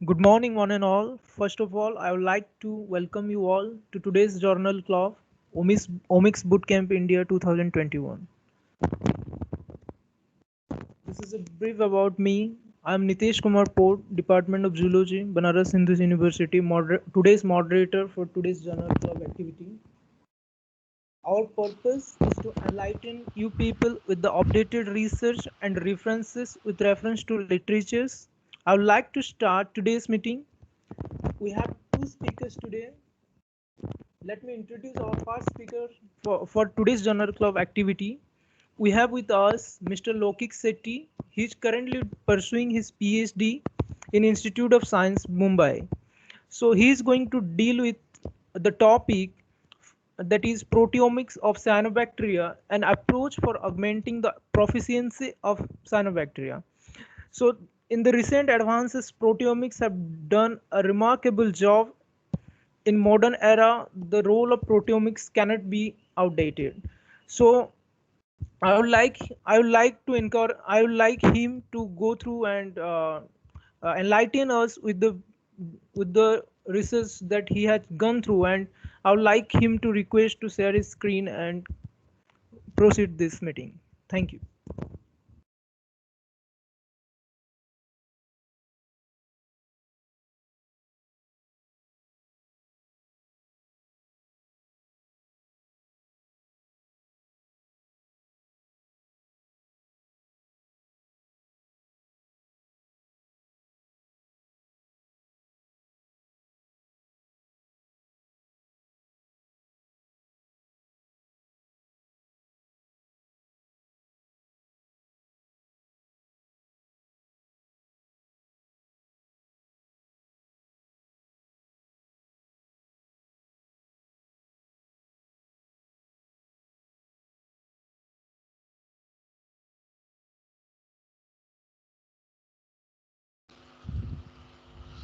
Good morning, one and all. First of all, I would like to welcome you all to today's Journal Club, Omics Bootcamp India 2021. This is a brief about me. I am Nitesh Kumar Port, Department of Zoology, Banaras Hindu University, today's moderator for today's Journal Club activity. Our purpose is to enlighten you people with the updated research and references with reference to literatures. I would like to start today's meeting. We have two speakers today. Let me introduce our first speaker for today's Journal Club activity. We have with us Mr. Lokik Sethi. He is currently pursuing his PhD in Institute of Science, Mumbai. So he is going to deal with the topic that is proteomics of cyanobacteria, an approach for augmenting the proficiency of cyanobacteria. So in the recent advances, proteomics have done a remarkable job. In modern era, the role of proteomics cannot be outdated. So I would like him to go through and enlighten us with the research that he has gone through, and I would like him to request to share his screen and proceed this meeting. Thank you.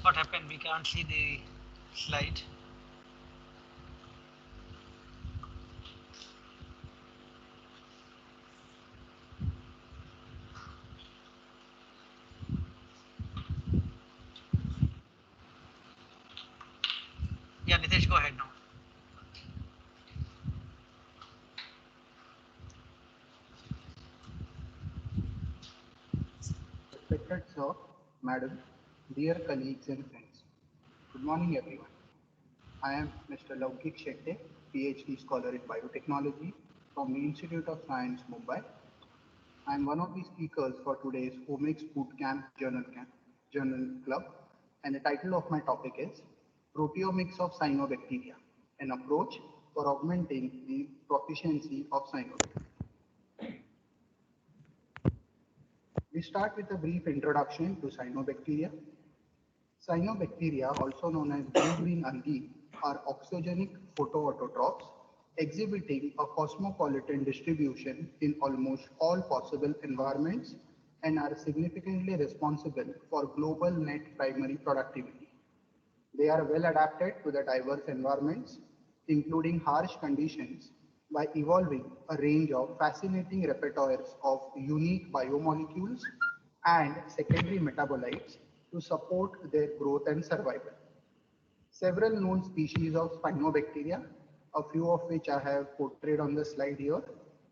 What happened? We can't see the slide. Yeah, Nitesh, go ahead now. Respected sir, madam, dear colleagues and friends. Good morning everyone. I am Mr. Laukik Shetty, PhD scholar in biotechnology from the Institute of Science, Mumbai. I am one of the speakers for today's Omics Journal Club, and the title of my topic is Proteomics of Cyanobacteria, an approach for augmenting the proficiency of cyanobacteria. We start with a brief introduction to cyanobacteria. Cyanobacteria, also known as blue-green algae, are oxygenic photoautotrophs exhibiting a cosmopolitan distribution in almost all possible environments and are significantly responsible for global net primary productivity. They are well adapted to the diverse environments, including harsh conditions, by evolving a range of fascinating repertoires of unique biomolecules and secondary metabolites to support their growth and survival. Several known species of cyanobacteria, a few of which I have portrayed on the slide here,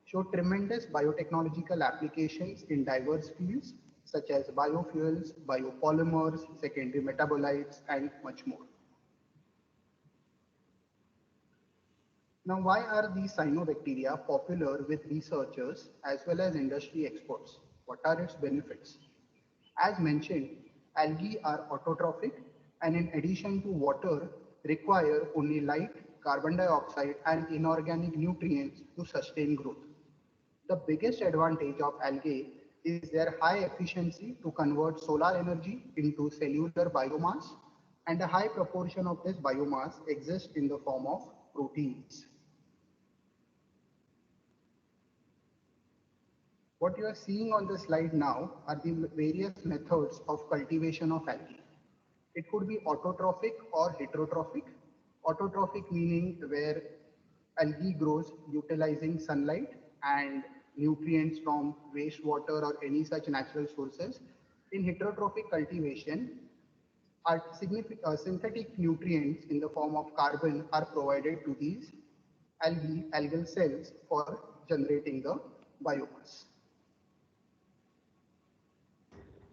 show tremendous biotechnological applications in diverse fields such as biofuels, biopolymers, secondary metabolites, and much more. Now, why are these cyanobacteria popular with researchers as well as industry experts? What are its benefits? As mentioned, algae are autotrophic and in addition to water require only light, carbon dioxide and inorganic nutrients to sustain growth. The biggest advantage of algae is their high efficiency to convert solar energy into cellular biomass, and a high proportion of this biomass exists in the form of proteins. What you are seeing on the slide now are the various methods of cultivation of algae. It could be autotrophic or heterotrophic. Autotrophic meaning where algae grows utilizing sunlight and nutrients from wastewater or any such natural sources. In heterotrophic cultivation, Synthetic nutrients in the form of carbon are provided to these algal cells for generating the biomass.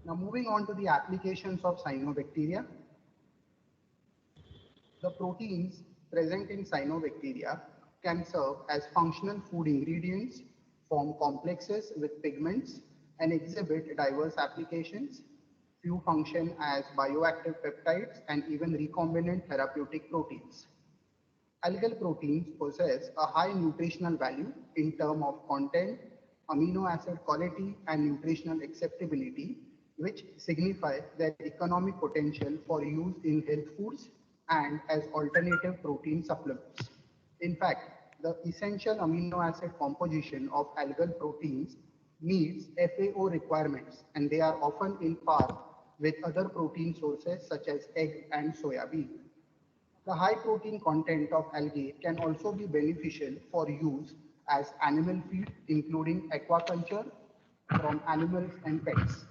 Now moving on to the applications of cyanobacteria. The proteins present in cyanobacteria can serve as functional food ingredients, form complexes with pigments, and exhibit diverse applications. Few function as bioactive peptides and even recombinant therapeutic proteins. Algal proteins possess a high nutritional value in terms of content, amino acid quality, and nutritional acceptability, which signify their economic potential for use in health foods and as alternative protein supplements. In fact, the essential amino acid composition of algal proteins meets FAO requirements, and they are often in par with other protein sources such as egg and soya bean. The high protein content of algae can also be beneficial for use as animal feed, including aquaculture from animals and pets.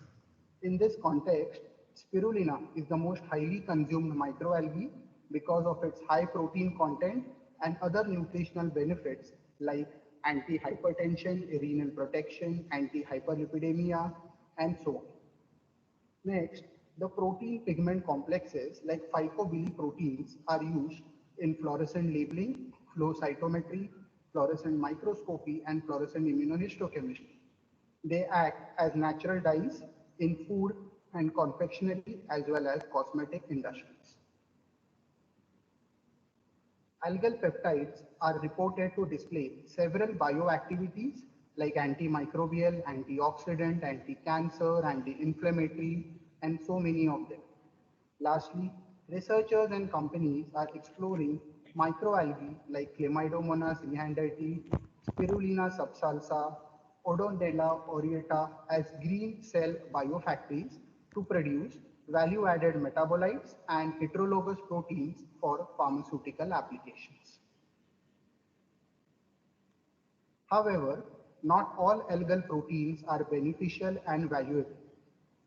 In this context, spirulina is the most highly consumed microalgae because of its high protein content and other nutritional benefits like anti-hypertension, renal protection, anti-hyperlipidemia, and so on. Next, the protein pigment complexes like phycobiliproteins are used in fluorescent labeling, flow cytometry, fluorescent microscopy, and fluorescent immunohistochemistry. They act as natural dyes in food and confectionery as well as cosmetic industries. Algal peptides are reported to display several bioactivities like antimicrobial, antioxidant, anti-cancer, anti-inflammatory, and so many of them. Lastly, researchers and companies are exploring microalgae like Chlamydomonas neanderthali, Spirulina subsalsa, Odonella aureata as green cell biofactories to produce value-added metabolites and heterologous proteins for pharmaceutical applications. However, not all algal proteins are beneficial and valuable.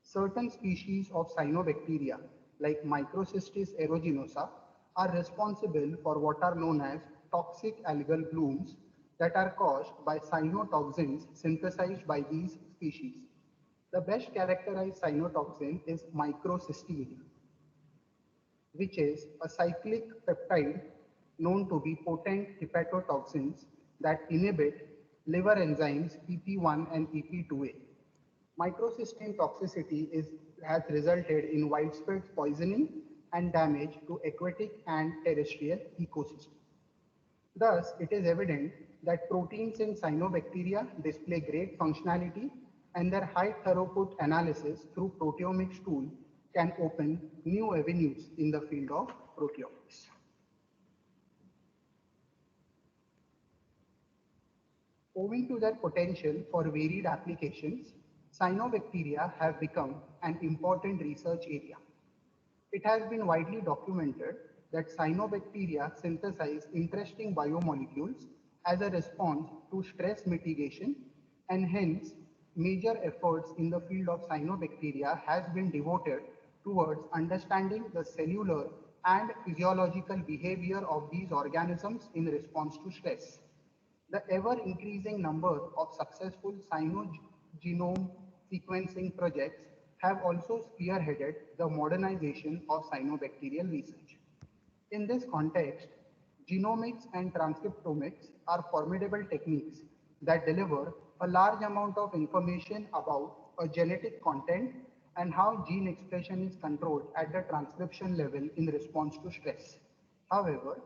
Certain species of cyanobacteria, like Microcystis aeruginosa, are responsible for what are known as toxic algal blooms that are caused by cyanotoxins synthesized by these species. The best characterized cyanotoxin is microcystine, which is a cyclic peptide known to be potent hepatotoxins that inhibit liver enzymes PP1 and PP2A. Microcystin toxicity has resulted in widespread poisoning and damage to aquatic and terrestrial ecosystems. Thus, it is evident that proteins in cyanobacteria display great functionality, and their high throughput analysis through proteomics tool can open new avenues in the field of proteomics. Owing to their potential for varied applications, cyanobacteria have become an important research area. It has been widely documented that cyanobacteria synthesize interesting biomolecules as a response to stress mitigation, and hence major efforts in the field of cyanobacteria has been devoted towards understanding the cellular and physiological behavior of these organisms in response to stress. The ever-increasing number of successful cynogenome sequencing projects have also spearheaded the modernization of cyanobacterial research. In this context, genomics and transcriptomics are formidable techniques that deliver a large amount of information about a genetic content and how gene expression is controlled at the transcription level in response to stress. However,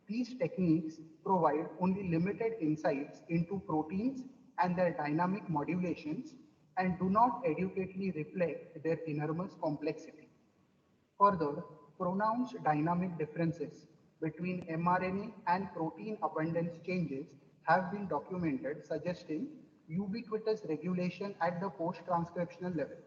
these techniques provide only limited insights into proteins and their dynamic modulations and do not adequately reflect their enormous complexity. Further, pronounced dynamic differences between mRNA and protein abundance changes have been documented, suggesting ubiquitous regulation at the post-transcriptional level.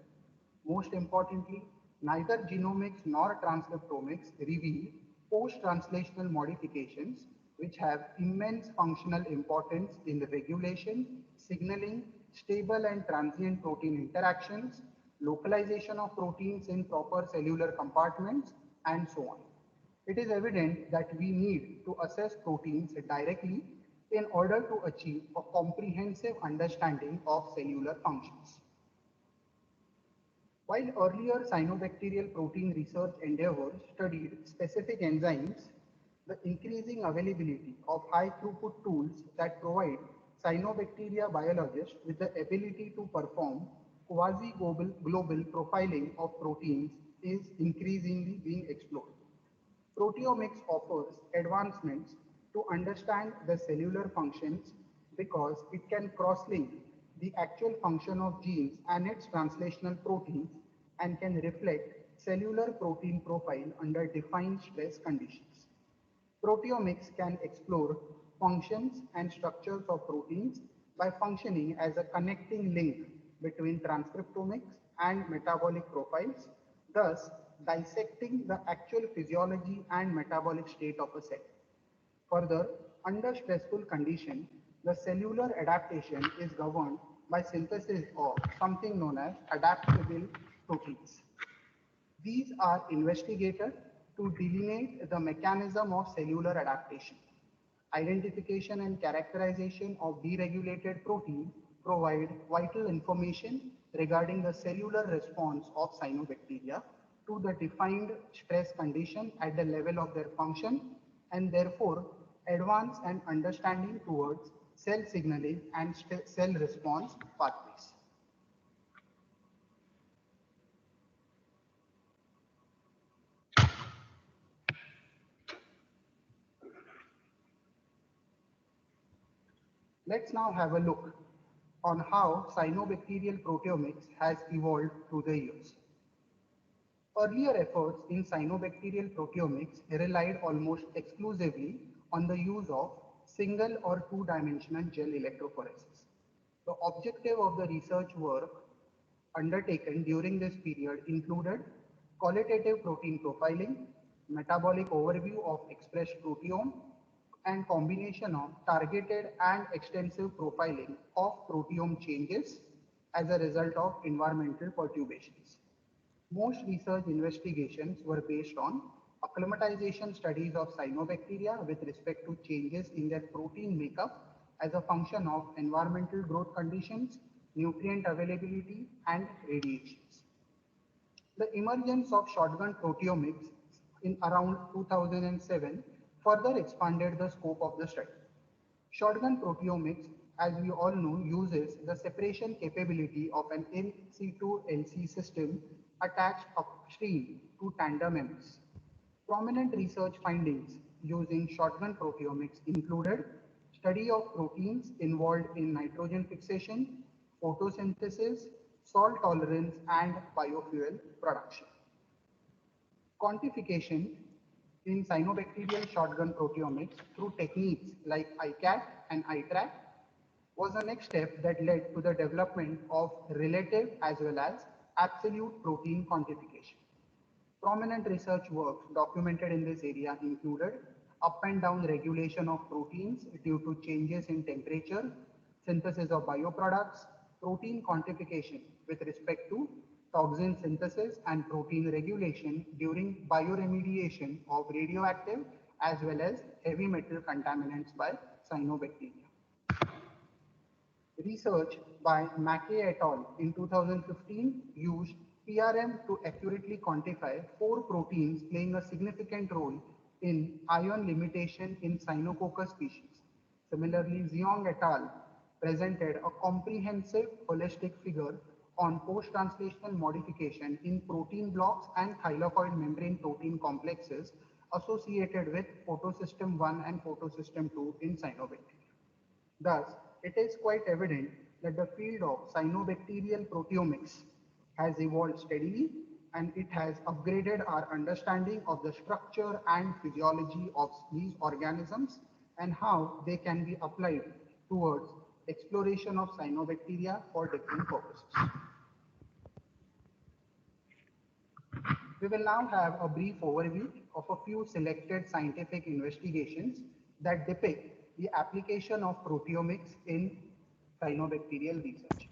Most importantly, neither genomics nor transcriptomics reveal post-translational modifications which have immense functional importance in the regulation, signaling, stable and transient protein interactions, localization of proteins in proper cellular compartments, and so on. It is evident that we need to assess proteins directly in order to achieve a comprehensive understanding of cellular functions. While earlier cyanobacterial protein research endeavors studied specific enzymes, the increasing availability of high throughput tools that provide cyanobacteria biologists with the ability to perform quasi-global profiling of proteins is increasingly being explored. Proteomics offers advancements to understand the cellular functions because it can cross-link the actual function of genes and its translational proteins and can reflect cellular protein profile under defined stress conditions. Proteomics can explore functions and structures of proteins by functioning as a connecting link between transcriptomics and metabolic profiles, thus dissecting the actual physiology and metabolic state of a cell. Further, under stressful condition, the cellular adaptation is governed by synthesis of something known as adaptable proteins. These are investigated to delineate the mechanism of cellular adaptation. Identification and characterization of deregulated protein provide vital information regarding the cellular response of cyanobacteria to the defined stress condition at the level of their function and therefore advance an understanding towards cell signaling and cell response pathways. Let's now have a look on how cyanobacterial proteomics has evolved through the years. Earlier efforts in cyanobacterial proteomics relied almost exclusively on the use of single or two-dimensional gel electrophoresis. The objective of the research work undertaken during this period included qualitative protein profiling, metabolic overview of expressed proteome, and combination of targeted and extensive profiling of proteome changes as a result of environmental perturbations. Most research investigations were based on acclimatization studies of cyanobacteria with respect to changes in their protein makeup as a function of environmental growth conditions, nutrient availability, and radiations. The emergence of shotgun proteomics in around 2007 further expanded the scope of the study. Shotgun proteomics, as we all know, uses the separation capability of an in situ LC system attached upstream to tandem MS. Prominent research findings using shotgun proteomics included study of proteins involved in nitrogen fixation, photosynthesis, salt tolerance, and biofuel production. Quantification in cyanobacterial shotgun proteomics through techniques like ICAT and ITRAC was the next step that led to the development of relative as well as absolute protein quantification. Prominent research work documented in this area included up and down regulation of proteins due to changes in temperature, synthesis of bioproducts, protein quantification with respect to toxin synthesis and protein regulation during bioremediation of radioactive as well as heavy metal contaminants by cyanobacteria. Research by Mackay et al. In 2015 used PRM to accurately quantify 4 proteins playing a significant role in ion limitation in Cyanococcus species. Similarly, Zeong et al. Presented a comprehensive holistic figure on post-translational modification in protein blocks and thylakoid membrane protein complexes associated with photosystem 1 and photosystem 2 in cyanobacteria. Thus, it is quite evident that the field of cyanobacterial proteomics has evolved steadily and it has upgraded our understanding of the structure and physiology of these organisms and how they can be applied towards exploration of cyanobacteria for different purposes. We will now have a brief overview of a few selected scientific investigations that depict the application of proteomics in cyanobacterial research.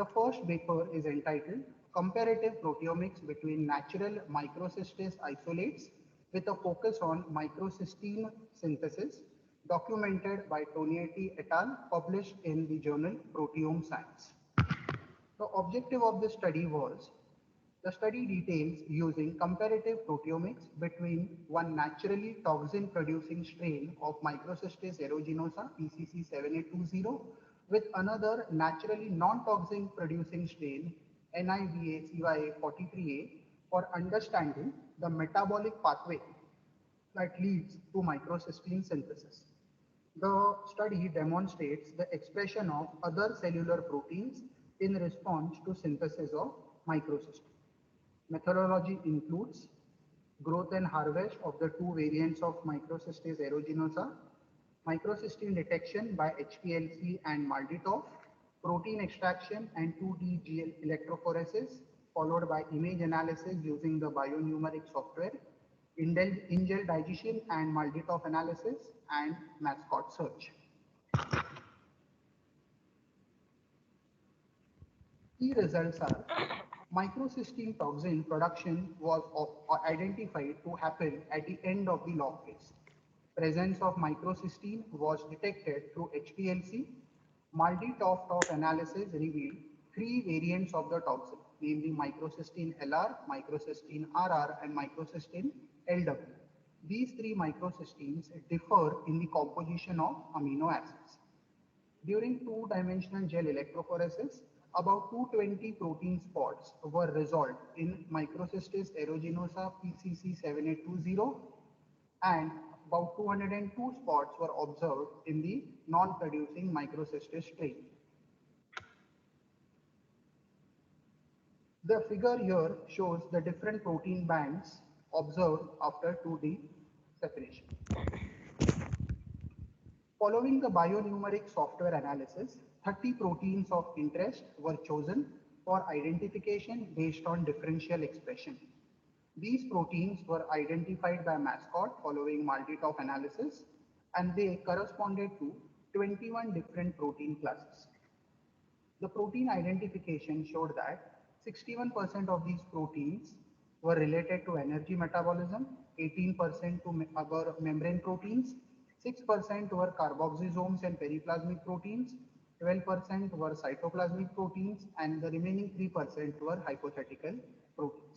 The first paper is entitled Comparative Proteomics Between Natural Microcystis Isolates with a focus on microcystine synthesis, documented by Tonietti et al., published in the journal Proteome Science. The objective of this study was the study details using comparative proteomics between one naturally toxin-producing strain of Microcystis aeruginosa PCC7820 with another naturally non-toxin producing strain NIVA-CYA43A for understanding the metabolic pathway that leads to microcystine synthesis. The study demonstrates the expression of other cellular proteins in response to synthesis of microcystine. Methodology includes growth and harvest of the two variants of Microcystis aeruginosa, microcystine detection by HPLC and MALDI-TOF, protein extraction and 2D GL electrophoresis, followed by image analysis using the bionumeric software, in-gel digestion and MALDI-TOF analysis, and mascot search. Key results are microcystine toxin production was identified to happen at the end of the log phase. Presence of microcystine was detected through HPLC. MALDI-TOF analysis revealed three variants of the toxin, namely microcystine LR, microcystine RR, and microcystine LW. These three microcysteines differ in the composition of amino acids. During two-dimensional gel electrophoresis, about 220 protein spots were resolved in Microcystis aeruginosa PCC7820 and about 202 spots were observed in the non-producing Microcystis strain. The figure here shows the different protein bands observed after 2D separation. Following the bionumeric software analysis, 30 proteins of interest were chosen for identification based on differential expression. These proteins were identified by mascot following MALDI-TOF analysis, and they corresponded to 21 different protein classes. The protein identification showed that 61% of these proteins were related to energy metabolism, 18% to other membrane proteins, 6% were carboxysomes and periplasmic proteins, 12% were cytoplasmic proteins, and the remaining 3% were hypothetical proteins.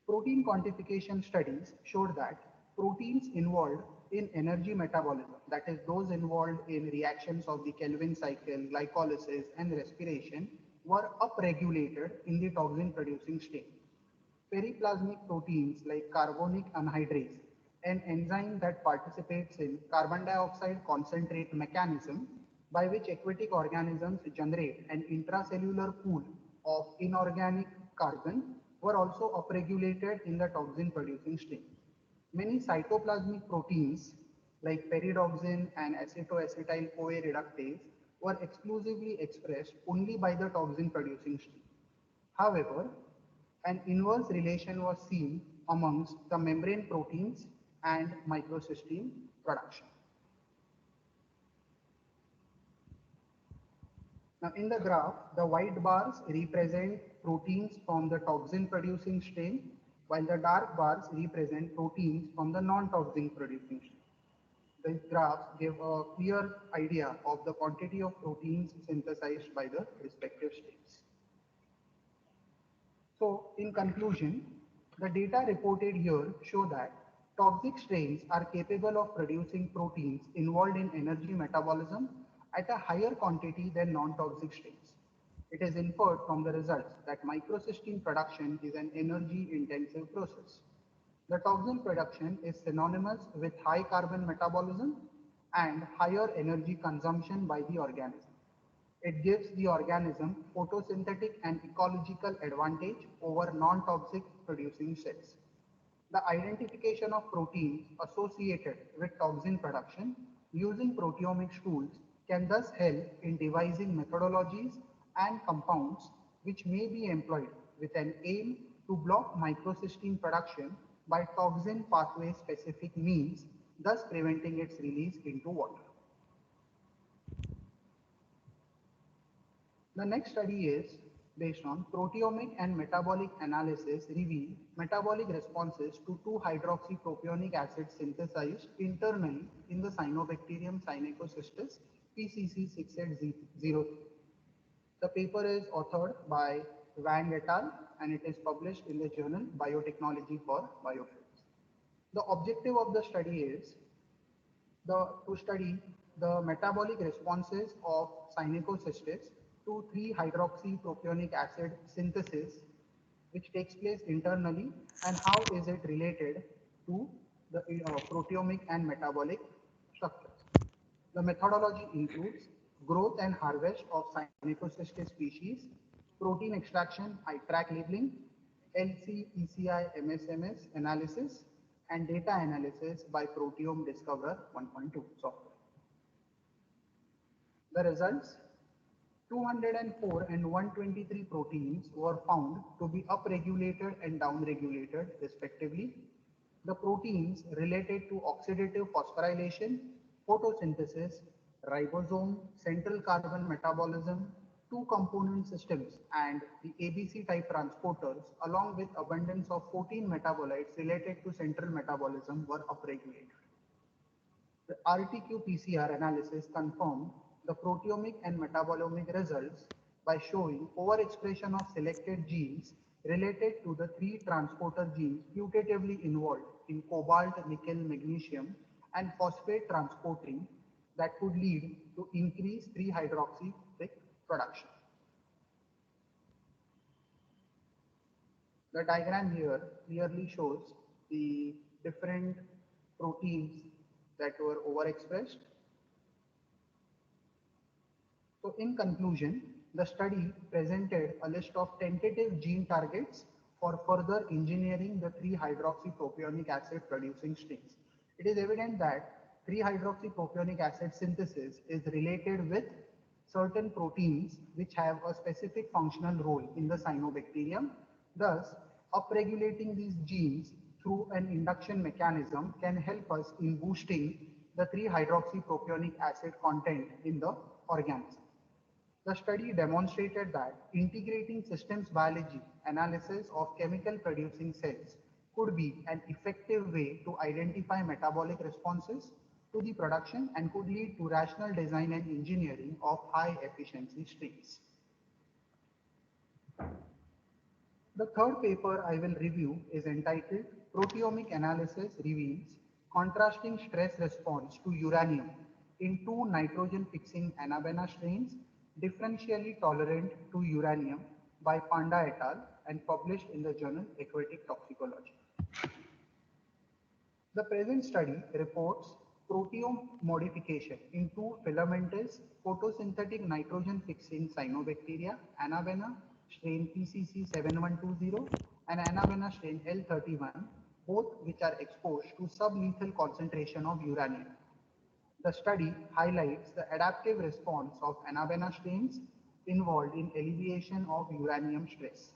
Protein quantification studies showed that proteins involved in energy metabolism, that is those involved in reactions of the Kelvin cycle, glycolysis, and respiration, were upregulated in the toxin-producing state. Periplasmic proteins like carbonic anhydrase, an enzyme that participates in carbon dioxide concentrate mechanism by which aquatic organisms generate an intracellular pool of inorganic carbon, were also upregulated in the toxin-producing state. Many cytoplasmic proteins like peridoxin and acetoacetyl-CoA reductase were exclusively expressed only by the toxin-producing state. However, an inverse relation was seen amongst the membrane proteins and microcystine production. Now in the graph, the white bars represent proteins from the toxin-producing strain, while the dark bars represent proteins from the non-toxin producing strain. These graphs give a clear idea of the quantity of proteins synthesized by the respective strains. So in conclusion, the data reported here show that toxic strains are capable of producing proteins involved in energy metabolism at a higher quantity than non-toxic strains. It is inferred from the results that microcystine production is an energy-intensive process. The toxin production is synonymous with high carbon metabolism and higher energy consumption by the organism. It gives the organism photosynthetic and ecological advantage over non-toxic producing cells. The identification of proteins associated with toxin production using proteomics tools can thus help in devising methodologies and compounds which may be employed with an aim to block microcystine production by toxin pathway specific means, thus preventing its release into water. The next study is based on proteomic and metabolic analysis reveal metabolic responses to 2-hydroxypropionic acid synthesized internally in the Cyanobacterium synechocystis PCC6803. The paper is authored by Wang et al. And it is published in the journal Biotechnology for Biofuels. The objective of the study is to study the metabolic responses of Synechocystis to 3-hydroxypropionic acid synthesis which takes place internally and how is it related to the proteomic and metabolic structures. The methodology includes growth and harvest of Synechocystis species, protein extraction, track labeling, LC-ECI MSMS analysis, and data analysis by Proteome Discoverer 1.2 software. The results: 204 and 123 proteins were found to be upregulated and downregulated respectively. The proteins related to oxidative phosphorylation, photosynthesis, ribosome, central carbon metabolism, two-component systems, and the ABC type transporters, along with abundance of 14 metabolites related to central metabolism, were upregulated. The RT-qPCR analysis confirmed the proteomic and metabolomic results by showing overexpression of selected genes related to the 3 transporter genes putatively involved in cobalt, nickel, magnesium, and phosphate transporting that could lead to increased 3-hydroxy production. The diagram here clearly shows the different proteins that were overexpressed. So in conclusion, the study presented a list of tentative gene targets for further engineering the 3-hydroxypropionic acid producing strains. It is evident that 3-hydroxypropionic acid synthesis is related with certain proteins which have a specific functional role in the cyanobacterium. Thus, upregulating these genes through an induction mechanism can help us in boosting the 3-hydroxypropionic acid content in the organism. The study demonstrated that integrating systems biology analysis of chemical producing cells could be an effective way to identify metabolic responses to the production and could lead to rational design and engineering of high efficiency strains. The third paper I will review is entitled Proteomic Analysis Reveals Contrasting Stress Response to Uranium in 2 nitrogen fixing Anabaena strains differentially tolerant to uranium by Panda et al. And published in the journal Aquatic Toxicology. The present study reports proteome modification in 2 filamentous photosynthetic nitrogen fixing cyanobacteria, Anabaena strain PCC7120 and Anabaena strain L31, both which are exposed to sublethal concentration of uranium. The study highlights the adaptive response of Anabaena strains involved in alleviation of uranium stress.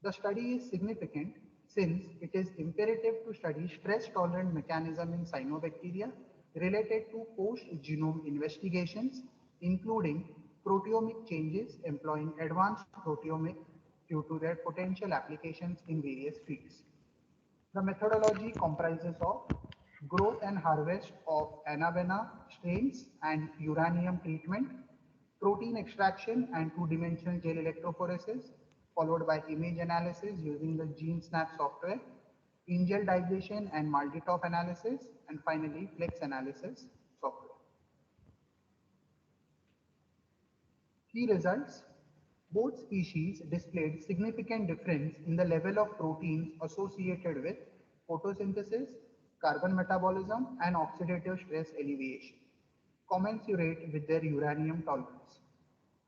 The study is significant since it is imperative to study stress-tolerant mechanism in cyanobacteria related to post-genome investigations, including proteomic changes employing advanced proteomics due to their potential applications in various fields. The methodology comprises of growth and harvest of Anabaena strains and uranium treatment, protein extraction and 2-dimensional gel electrophoresis, followed by image analysis using the GeneSnap software, in-gel dilation and Multitop analysis, and finally Flex analysis software. Key results: both species displayed significant difference in the level of proteins associated with photosynthesis, carbon metabolism, and oxidative stress alleviation, commensurate with their uranium tolerance.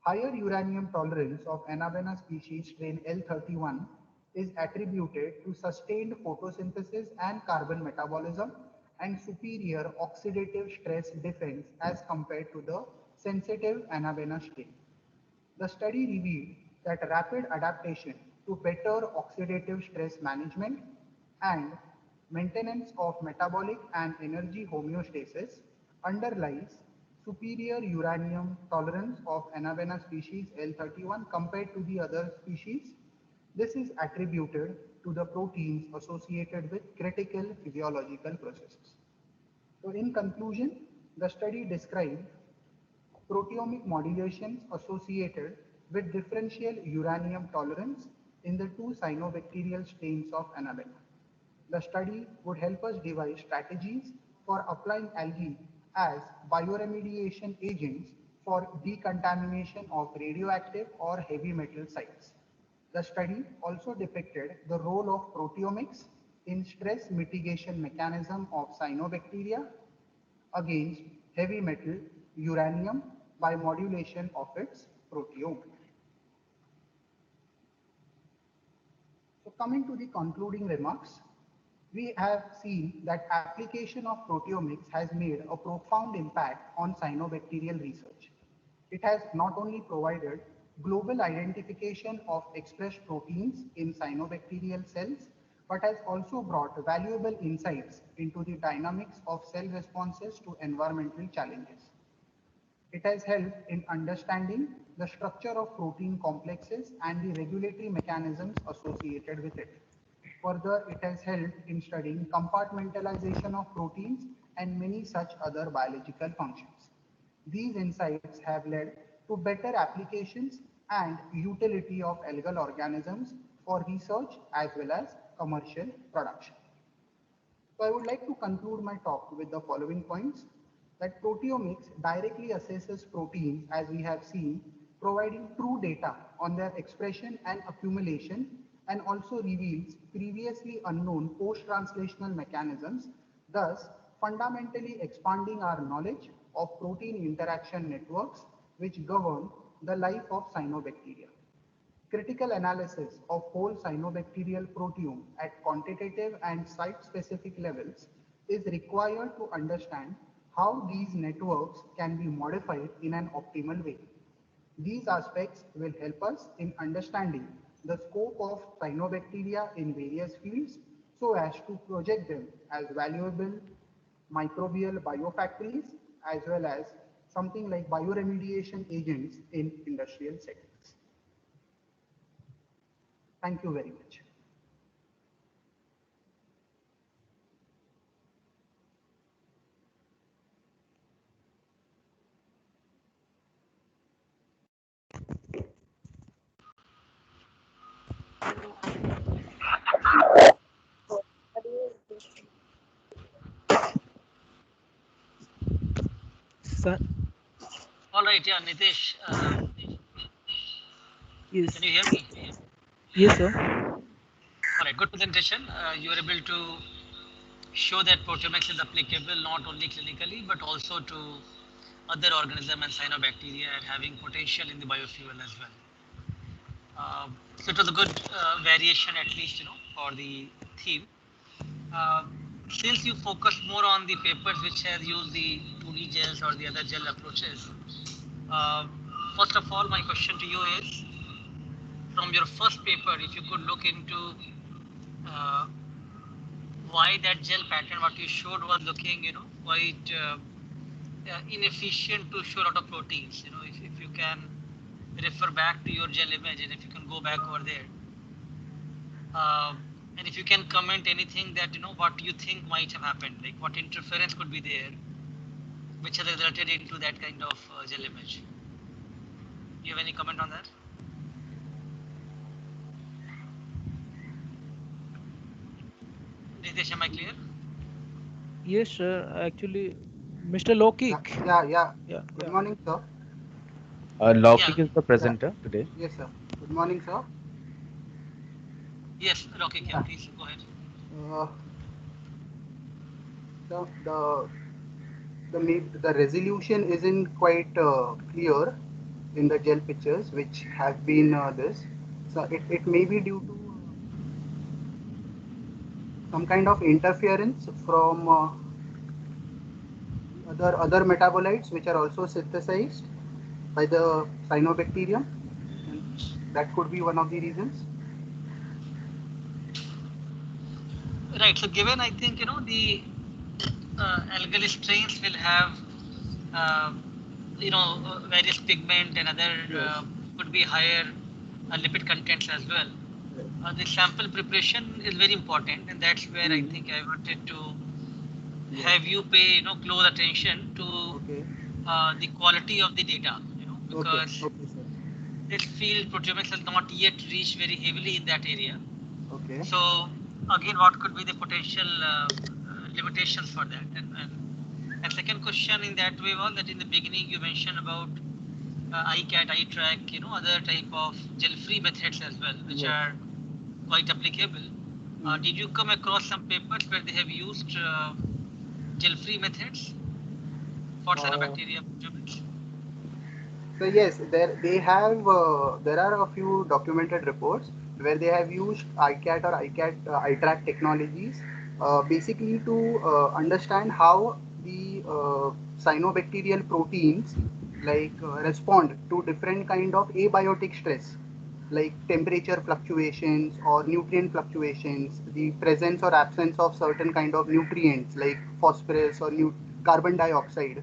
Higher uranium tolerance of Anabaena species strain L31 is attributed to sustained photosynthesis and carbon metabolism and superior oxidative stress defense as compared to the sensitive Anabaena strain. The study revealed that rapid adaptation to better oxidative stress management and maintenance of metabolic and energy homeostasis underlies superior uranium tolerance of Anabaena species L31 compared to the other species. This is attributed to the proteins associated with critical physiological processes. So in conclusion, the study described proteomic modulations associated with differential uranium tolerance in the two cyanobacterial strains of Anabaena. The study would help us devise strategies for applying algae as bioremediation agents for decontamination of radioactive or heavy metal sites. The study also depicted the role of proteomics in stress mitigation mechanism of cyanobacteria against heavy metal uranium by modulation of its proteome. So coming to the concluding remarks, we have seen that application of proteomics has made a profound impact on cyanobacterial research. It has not only provided global identification of expressed proteins in cyanobacterial cells, but has also brought valuable insights into the dynamics of cell responses to environmental challenges. It has helped in understanding the structure of protein complexes and the regulatory mechanisms associated with it. Further, it has helped in studying compartmentalization of proteins and many such other biological functions. These insights have led to better applications and utility of algal organisms for research as well as commercial production. So I would like to conclude my talk with the following points: that proteomics directly assesses proteins, as we have seen, providing true data on their expression and accumulation, and also reveals previously unknown post-translational mechanisms, thus fundamentally expanding our knowledge of protein interaction networks which govern the life of cyanobacteria. Critical analysis of whole cyanobacterial proteome at quantitative and site-specific levels is required to understand how these networks can be modified in an optimal way. These aspects will help us in understanding the scope of cyanobacteria in various fields so as to project them as valuable microbial biofactories as well as something like bioremediation agents in industrial settings. Thank you very much. Sir, All right, yeah, Nitesh, yes, can you hear me? yes, sir. All right, good presentation. You were able to show that proteomics is applicable not only clinically but also to other organisms and cyanobacteria and having potential in the biofuel as well. So it was a good variation, at least for the theme. Uh, since you focus more on the papers which have used the 2D gels or the other gel approaches, uh, first of all, my question to you is, from your first paper, if you could look into uh, why that gel pattern, what you showed was looking, quite inefficient to show a lot of proteins. If you can refer back to your gel image and if you can go back over there. Uh, and if you can comment anything that, what you think might have happened, like what interference could be there, which has resulted into that kind of gel image. Do you have any comment on that? Nitesh, am I clear? Yes, sir. Actually, Mr. Lokik. Yeah. Good Yeah. morning, sir. Yeah. Logic is the Yeah. presenter today. Yes, sir. Good morning, sir. Yes, Rocky, yeah, Yeah. please go ahead. Uh, the resolution isn't quite clear in the gel pictures which have been this. So it may be due to some kind of interference from other metabolites which are also synthesized by the cyanobacterium, and that could be one of the reasons. Right. So given, I think the algal strains will have uh, various pigment and other Yes. could be higher lipid contents as well. Right. The sample preparation is very important, and that's where I Hmm. think I wanted to Yes. have you pay close attention to Okay. the quality of the data, Okay. because Okay, sir. this field proteomics has not yet reached very heavily in that area. Okay. So again, what could be the potential limitations for that? And second question in that way was that in the beginning you mentioned about ICAT, iTrack, other type of gel-free methods as well, which Yes. are quite applicable. Hmm. Did you come across some papers where they have used gel-free methods for Uh, cyanobacteria proteomics? So yes, there are a few documented reports where they have used ICAT or iTrack technologies, basically to understand how the cyanobacterial proteins respond to different kind of abiotic stress, like temperature fluctuations or nutrient fluctuations, the presence or absence of certain kind of nutrients like phosphorus or carbon dioxide.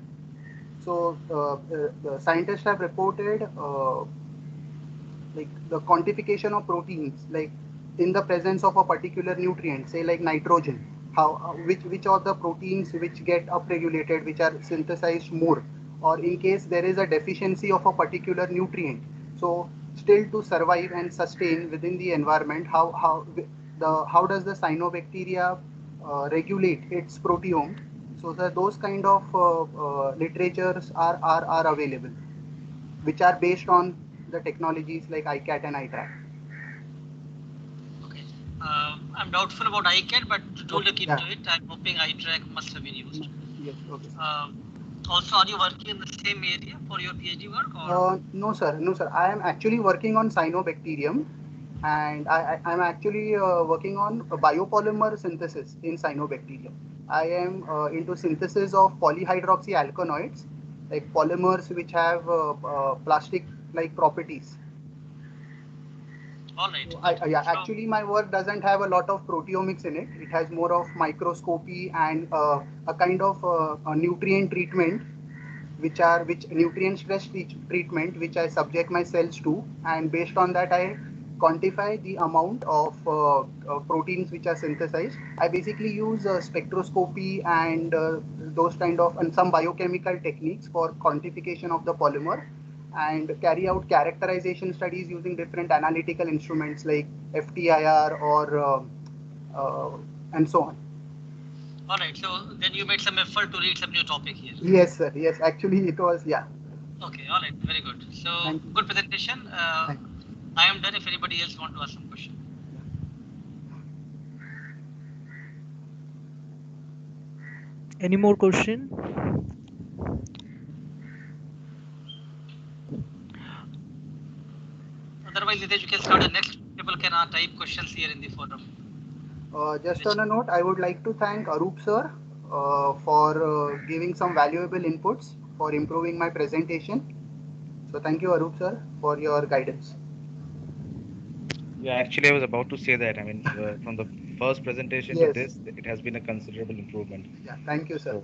So the scientists have reported the quantification of proteins, like in the presence of a particular nutrient, say like nitrogen, how which are the proteins which get upregulated, which are synthesized more, or in case there is a deficiency of a particular nutrient. So still to survive and sustain within the environment, how does the cyanobacteria regulate its proteome? So those kind of literatures are available, which are based on the technologies like ICAT and iTrack. Okay. I'm doubtful about ICAT, but do Okay, look yeah. into it. I'm hoping iTrack must have been used. Yes, okay, sir. Uh, Also, are you working in the same area for your PhD work, or? No, sir. No, sir. I am actually working on cyanobacterium, and I'm actually working on a biopolymer synthesis in cyanobacterium. I am into synthesis of polyhydroxyalkanoids, like polymers which have plastic-like properties. All right, So good. yeah, So, actually my work doesn't have a lot of proteomics in it. It has more of microscopy and a kind of a nutrient treatment, which nutrient stress treatment, which I subject my cells to, and based on that I quantify the amount of proteins which are synthesized. I basically use spectroscopy and those kind of and some biochemical techniques for quantification of the polymer, and carry out characterization studies using different analytical instruments like FTIR or uh, and so on. all right. So then you made some effort to read some new topic here. Yes, sir. Yes, actually it was, yeah. Okay. All right. Very good. So Thank you. good presentation. Thank I am done. If anybody else want to ask some question. Any more question? Otherwise, Nitesh, you can start the next. People can type questions here in the forum. Just on a note, I would like to thank Arup sir for giving some valuable inputs for improving my presentation. So thank you, Arup sir, for your guidance. Yeah, actually, I was about to say that. I mean, from the first presentation to Yes. this, it has been a considerable improvement. Yeah. Thank you, sir. So